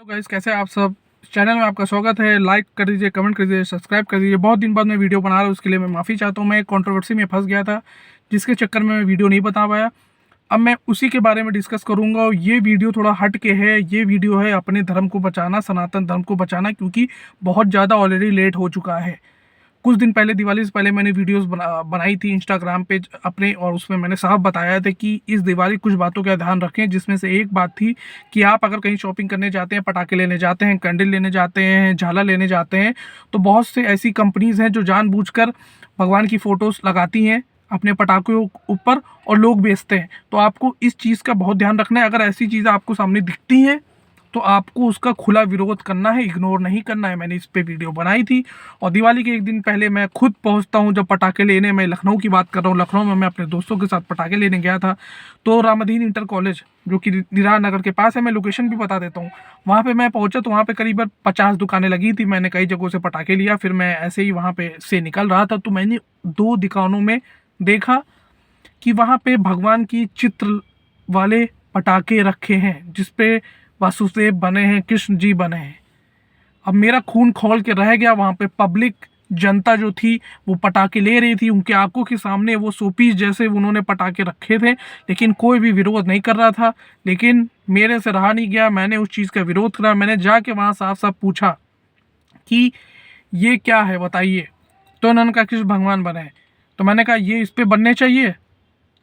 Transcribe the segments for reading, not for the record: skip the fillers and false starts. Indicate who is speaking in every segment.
Speaker 1: Hello guys, कैसे हैं आप सब। चैनल में आपका स्वागत है। लाइक कर दीजिए, कमेंट कर दीजिए, सब्सक्राइब कर दीजिए। बहुत दिन बाद मैं वीडियो बना रहा हूँ, उसके लिए मैं माफ़ी चाहता हूँ। मैं एक कंट्रोवर्सी में फंस गया था, जिसके चक्कर में मैं वीडियो नहीं बता पाया। अब मैं उसी के बारे में डिस्कस करूंगा और ये वीडियो थोड़ा हट के है। ये वीडियो है अपने धर्म को बचाना, सनातन धर्म को बचाना, क्योंकि बहुत ज़्यादा ऑलरेडी लेट हो चुका है। कुछ दिन पहले, दिवाली से पहले मैंने वीडियोस बनाई थी इंस्टाग्राम पे अपने, और उसमें मैंने साफ बताया था कि इस दिवाली कुछ बातों का ध्यान रखें, जिसमें से एक बात थी कि आप अगर कहीं शॉपिंग करने जाते हैं, पटाखे लेने जाते हैं, कैंडल लेने जाते हैं, झालर लेने जाते हैं, तो बहुत से ऐसी कंपनीज हैं जो जानबूझकर भगवान की फ़ोटोज़ लगाती हैं अपने पटाखों ऊपर और लोग बेचते हैं। तो आपको इस चीज़ का बहुत ध्यान रखना है। अगर ऐसी चीज़ें आपको सामने दिखती हैं तो आपको उसका खुला विरोध करना है, इग्नोर नहीं करना है। मैंने इस पे वीडियो बनाई थी। और दिवाली के एक दिन पहले मैं खुद पहुंचता हूं जब पटाखे लेने। मैं लखनऊ की बात कर रहा हूं। लखनऊ में मैं अपने दोस्तों के साथ पटाखे लेने गया था। तो रामदीन इंटर कॉलेज, जो कि निरार नगर के पास है, मैं लोकेशन भी बता देता हूँ। वहाँ पे मैं पहुंचा तो वहाँ पे करीबन 50 दुकानें लगी थी। मैंने कई जगहों से पटाखे लिया। फिर मैं ऐसे ही वहाँ पे से निकल रहा था तो मैंने 2 दुकानों में देखा कि वहाँ पे भगवान की चित्र वाले पटाखे रखे हैं, जिसपे वासुदेव बने हैं, कृष्ण जी बने हैं। अब मेरा खून खौल के रह गया। वहाँ पे पब्लिक जनता जो थी वो पटाखे ले रही थी। उनके आंखों के सामने वो शोपीस जैसे उन्होंने पटाखे रखे थे, लेकिन कोई भी विरोध नहीं कर रहा था। लेकिन मेरे से रहा नहीं गया, मैंने उस चीज़ का विरोध करा। मैंने जाके वहाँ साफ साफ पूछा कि ये क्या है बताइए। तो उन्होंने कहा कृष्ण भगवान बने हैं। तो मैंने कहा ये इस पे बनने चाहिए।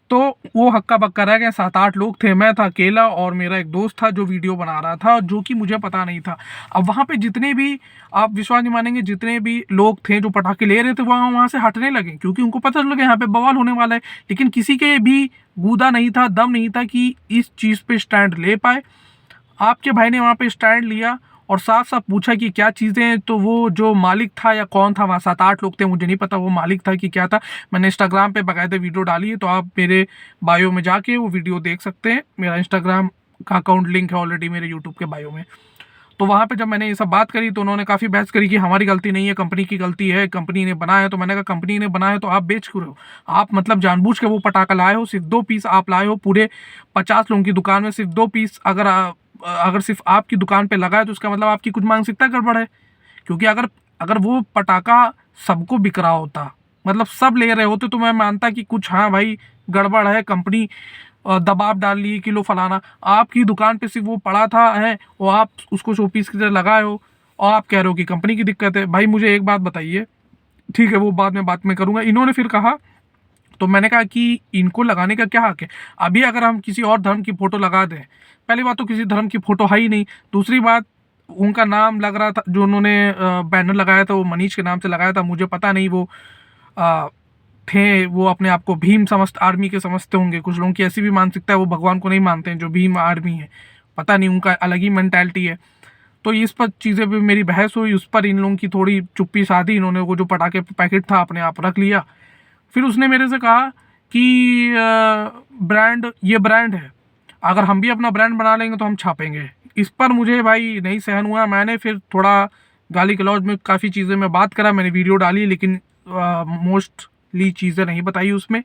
Speaker 1: तो वो हक्का बक्का रह गए। 7-8 लोग थे, मैं था अकेला और मेरा एक दोस्त था जो वीडियो बना रहा था, जो कि मुझे पता नहीं था। अब वहाँ पे जितने भी, आप विश्वास नहीं मानेंगे, जितने भी लोग थे जो पटाखे ले रहे थे वहाँ से हटने लगे, क्योंकि उनको पता लगे यहाँ पे बवाल होने वाला है। लेकिन किसी के भी गूदा नहीं था, दम नहीं था कि इस चीज़ पे स्टैंड ले पाए। आपके भाई ने वहाँ पे स्टैंड लिया और साफ साफ पूछा कि क्या चीज़ें हैं। तो वो जो मालिक था या कौन था, वहाँ 7-8 लोग थे, मुझे नहीं पता वो मालिक था कि क्या था। मैंने इंस्टाग्राम पे बाकायदा वीडियो डाली है, तो आप मेरे बायो में जाके वो वीडियो देख सकते हैं। मेरा इंस्टाग्राम का अकाउंट लिंक है ऑलरेडी मेरे यूट्यूब के बायो में। तो वहाँ पे जब मैंने ये सब बात करी तो उन्होंने काफ़ी बहस करी कि हमारी गलती नहीं है, कंपनी की गलती है, कंपनी ने बनाया है। तो मैंने कहा कंपनी ने बनाया तो आप बेच क्यों रहे हो? आप मतलब जानबूझ के वो पटाखा लाए हो, सिर्फ 2 पीस आप लाए हो। पूरे 50 लोगों की दुकान में सिर्फ 2 पीस अगर सिर्फ आपकी दुकान पे लगा है तो उसका मतलब आपकी कुछ मानसिकता गड़बड़ है। क्योंकि अगर अगर वो पटाखा सबको बिक रहा होता, मतलब सब ले रहे होते, तो मैं मानता कि कुछ, हाँ भाई, गड़बड़ है, कंपनी दबाव डाल लिए कि लो फलाना। आपकी दुकान पे सिर्फ वो पड़ा था है, और आप उसको शोपीस की तरह लगाए हो, और आप कह रहे हो कि कंपनी की दिक्कत है। भाई मुझे एक बात बताइए, ठीक है वो बाद में बात में करूंगा। इन्होंने फिर कहा, तो मैंने कहा कि इनको लगाने का क्या हक है? अभी अगर हम किसी और धर्म की फोटो लगा दें, पहली बात तो किसी धर्म की फोटो है ही नहीं। दूसरी बात, उनका नाम लग रहा था, जो उन्होंने बैनर लगाया था वो मनीष के नाम से लगाया था। मुझे पता नहीं वो अ, थे, वो अपने आप को भीम समस्त आर्मी के समझते होंगे। कुछ लोगों की ऐसी भी मानसिकता है, वो भगवान को नहीं मानते हैं, जो भीम आर्मी है। पता नहीं, उनका अलग ही मेंटालिटी है। तो इस पर चीज़ें भी मेरी बहस हुई, उस पर इन लोगों की थोड़ी चुप्पी साधी। इन्होंने वो जो पटाखे पैकेट था अपने आप रख लिया। फिर उसने मेरे से कहा कि ब्रांड, ये ब्रांड है, अगर हम भी अपना ब्रांड बना लेंगे तो हम छापेंगे। इस पर मुझे भाई नहीं सहन हुआ। मैंने फिर थोड़ा गाली गलौज में काफ़ी चीज़ें मैं बात करा, मैंने वीडियो डाली, लेकिन मोस्टली चीज़ें नहीं बताई उसमें।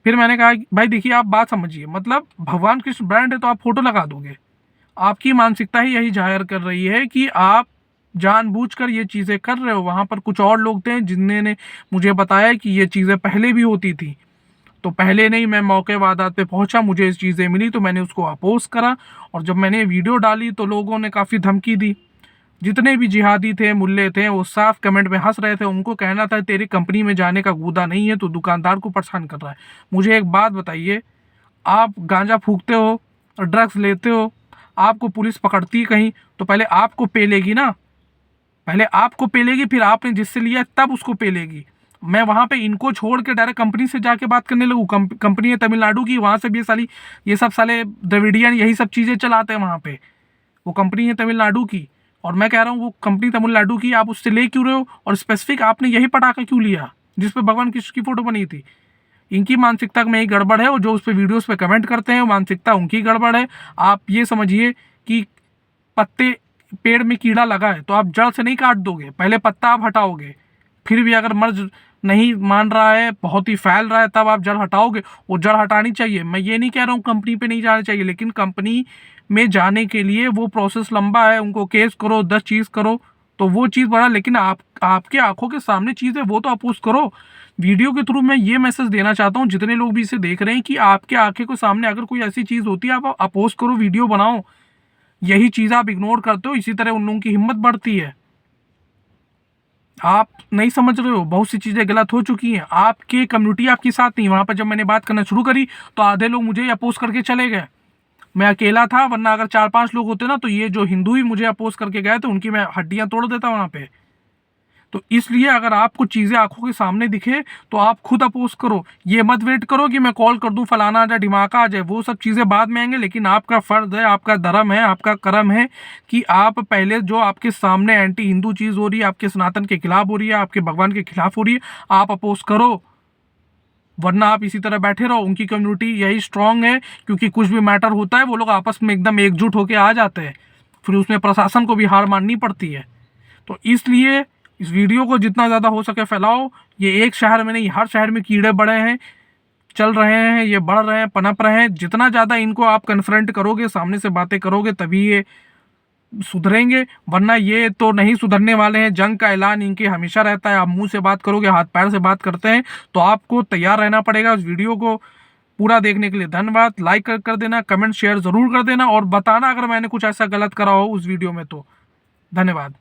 Speaker 1: फिर मैंने कहा कि भाई देखिए, आप बात समझिए, मतलब भगवान कृष्ण ब्रांड है तो आप फोटो लगा दोगे। आपकी मानसिकता ही यही जाहिर कर रही है कि आप जानबूझकर ये चीज़ें कर रहे हो। वहाँ पर कुछ और लोग थे जिन्होंने मुझे बताया कि ये चीज़ें पहले भी होती थी। तो पहले नहीं, मैं मौके वारदात पे पहुंचा, मुझे इस चीज़ें मिली तो मैंने उसको अपोज करा। और जब मैंने वीडियो डाली तो लोगों ने काफ़ी धमकी दी। जितने भी जिहादी थे, मुल्ले थे, वो साफ कमेंट में हंस रहे थे। उनको कहना था तेरी कंपनी में जाने का गूदा नहीं है तो दुकानदार को परेशान कर रहा है। मुझे एक बात बताइए, आप गांजा फूकते हो और ड्रग्स लेते हो, आपको पुलिस पकड़ती कहीं तो पहले आपको पेलेगी ना। पहले आपको पेलेगी, फिर आपने जिससे लिया तब उसको पेलेगी। मैं वहाँ पे इनको छोड़ के डायरेक्ट कंपनी से जाके बात करने लगूँ। कंपनी है तमिलनाडु की, वहाँ से भी ये सब साले द्रविडियन यही सब चीज़ें चलाते हैं वहाँ पे। वो कंपनी है तमिलनाडु की, और मैं कह रहा हूँ वो कंपनी तमिलनाडु की, आप उससे ले क्यों रहे हो? और स्पेसिफिक आपने यही पटाखा क्यों लिया जिस पे भगवान कृष्ण की फोटो बनी थी? इनकी मानसिकता में ही गड़बड़ है, और जो उस पर वीडियोस पे कमेंट करते हैं वो मानसिकता उनकी गड़बड़ है। आप ये समझिए कि पत्ते, पेड़ में कीड़ा लगा है तो आप जड़ से नहीं काट दोगे, पहले पत्ता आप हटाओगे। फिर भी अगर मर्ज नहीं मान रहा है, बहुत ही फैल रहा है, तब आप जड़ हटाओगे। वो जड़ हटानी चाहिए। मैं ये नहीं कह रहा हूँ कंपनी पे नहीं जाना चाहिए, लेकिन कंपनी में जाने के लिए वो प्रोसेस लंबा है, उनको केस करो, 10 चीज़ करो, तो वो चीज़ बड़ा, लेकिन आपके आंखों के सामने चीज़ है वो तो अपोज करो। वीडियो के थ्रू मैं ये मैसेज देना चाहता हूँ जितने लोग भी इसे देख रहे हैं कि आपके आंखें के सामने अगर कोई ऐसी चीज़ होती है आप अपोज करो, वीडियो बनाओ। यही चीज़ आप इग्नोर करते हो, इसी तरह उन लोगों की हिम्मत बढ़ती है। आप नहीं समझ रहे हो, बहुत सी चीज़ें गलत हो चुकी हैं, आपकी कम्युनिटी आपके साथ नहीं। वहाँ पर जब मैंने बात करना शुरू करी तो आधे लोग मुझे अपोज करके चले गए। मैं अकेला था, वरना अगर 4-5 लोग होते ना तो ये जो हिंदू ही मुझे अपोज करके गए थे उनकी मैं हड्डियां तोड़ देता वहाँ पे। तो इसलिए अगर आपको चीज़ें आंखों के सामने दिखे तो आप खुद अपोज करो। ये मत वेट करो कि मैं कॉल कर दूं, फलाना आ जाए, ढिमाका आ जाए, वो सब चीज़ें बाद में आएंगे। लेकिन आपका फ़र्ज़ है, आपका धर्म है, आपका कर्म है कि आप पहले जो आपके सामने एंटी हिंदू चीज़ हो रही है, आपके सनातन के खिलाफ हो रही है, आपके भगवान के खिलाफ हो रही है, आप अपोज करो। वरना आप इसी तरह बैठे रहो। उनकी कम्युनिटी यही स्ट्रांग है, क्योंकि कुछ भी मैटर होता है वो लोग आपस में एकदम एकजुट होकर आ जाते हैं, फिर उसमें प्रशासन को भी हार माननी पड़ती है। तो इसलिए इस वीडियो को जितना ज़्यादा हो सके फैलाओ। ये एक शहर में नहीं, हर शहर में कीड़े बड़े हैं, चल रहे हैं, ये बढ़ रहे हैं, पनप रहे हैं। जितना ज़्यादा इनको आप कन्फ्रंट करोगे, सामने से बातें करोगे, तभी ये सुधरेंगे, वरना ये तो नहीं सुधरने वाले हैं। जंग का ऐलान इनके हमेशा रहता है। आप मुंह से बात करोगे, हाथ पैर से बात करते हैं, तो आपको तैयार रहना पड़ेगा। उस वीडियो को पूरा देखने के लिए धन्यवाद। लाइक कर देना, कमेंट शेयर ज़रूर कर देना और बताना अगर मैंने कुछ ऐसा गलत करा हो उस वीडियो में तो। धन्यवाद।